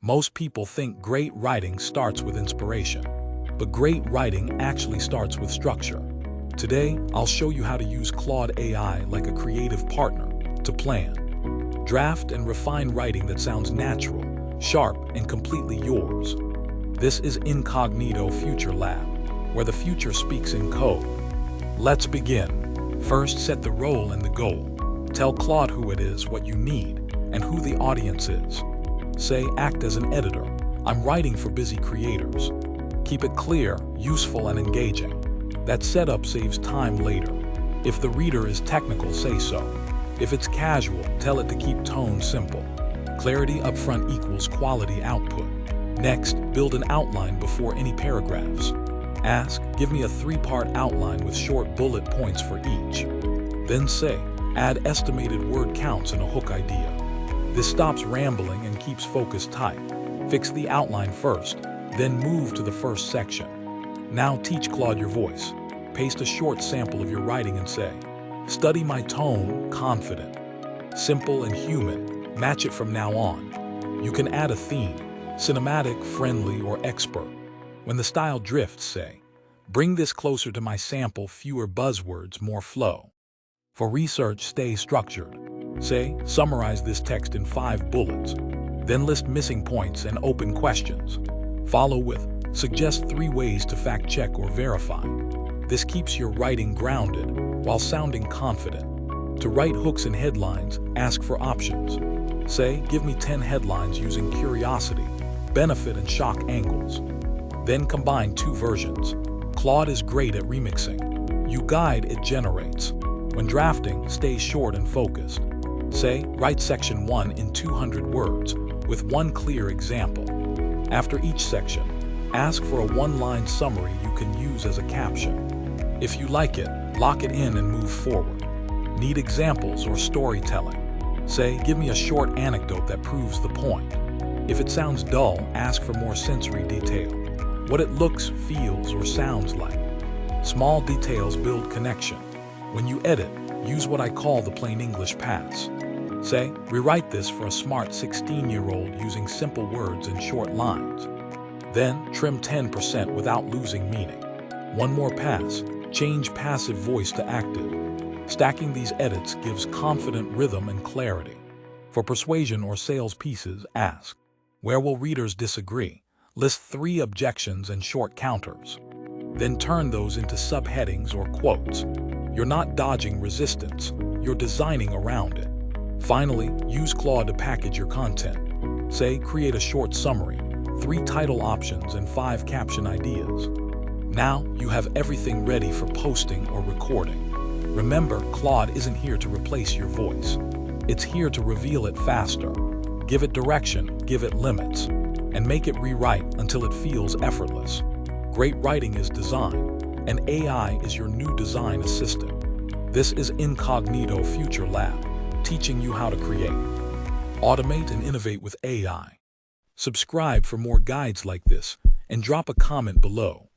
Most people think great writing starts with inspiration, but great writing actually starts with structure. Today, I'll show you how to use Claude AI like a creative partner to plan, draft, and refine writing that sounds natural, sharp, and completely yours. This is Incognito Future Lab, where the future speaks in code. Let's begin. First, set the role and the goal. Tell Claude who it is, what you need, and who the audience is. Say, act as an editor. I'm writing for busy creators. Keep it clear, useful, and engaging. That setup saves time later. If the reader is technical, say so. If it's casual, tell it to keep tone simple. Clarity upfront equals quality output. Next, build an outline before any paragraphs. Ask, give me a 3-part outline with short bullet points for each. Then say, add estimated word counts and a hook idea. This stops rambling and keeps focus tight. Fix the outline first, then move to the first section. Now teach Claude your voice. Paste a short sample of your writing and say, study my tone, confident. Simple and human, match it from now on. You can add a theme, cinematic, friendly, or expert. When the style drifts, say, bring this closer to my sample, fewer buzzwords, more flow. For research, stay structured. Say, summarize this text in 5 bullets. Then list missing points and open questions. Follow with, suggest 3 ways to fact-check or verify. This keeps your writing grounded while sounding confident. To write hooks and headlines, ask for options. Say, give me 10 headlines using curiosity, benefit, and shock angles. Then combine 2 versions. Claude is great at remixing. You guide, it generates. When drafting, stay short and focused. Say, write section 1 in 200 words with 1 clear example. After each section, ask for a 1-line summary you can use as a caption. If you like it, lock it in and move forward. Need examples or storytelling? Say, give me a short anecdote that proves the point. If it sounds dull, ask for more sensory detail. What it looks, feels, or sounds like. Small details build connection. When you edit, use what I call the plain English pass. Say, rewrite this for a smart 16-year-old using simple words and short lines. Then, trim 10% without losing meaning. One more pass, change passive voice to active. Stacking these edits gives confident rhythm and clarity. For persuasion or sales pieces, ask, where will readers disagree? List 3 objections and short counters. Then turn those into subheadings or quotes. You're not dodging resistance, you're designing around it. Finally, use Claude to package your content. Say, create a short summary, 3 title options, and 5 caption ideas. Now, you have everything ready for posting or recording. Remember, Claude isn't here to replace your voice. It's here to reveal it faster. Give it direction, give it limits, and make it rewrite until it feels effortless. Great writing is design, and AI is your new design assistant. This is Incognito Future Lab, teaching you how to create, automate, and innovate with AI. Subscribe for more guides like this, and drop a comment below.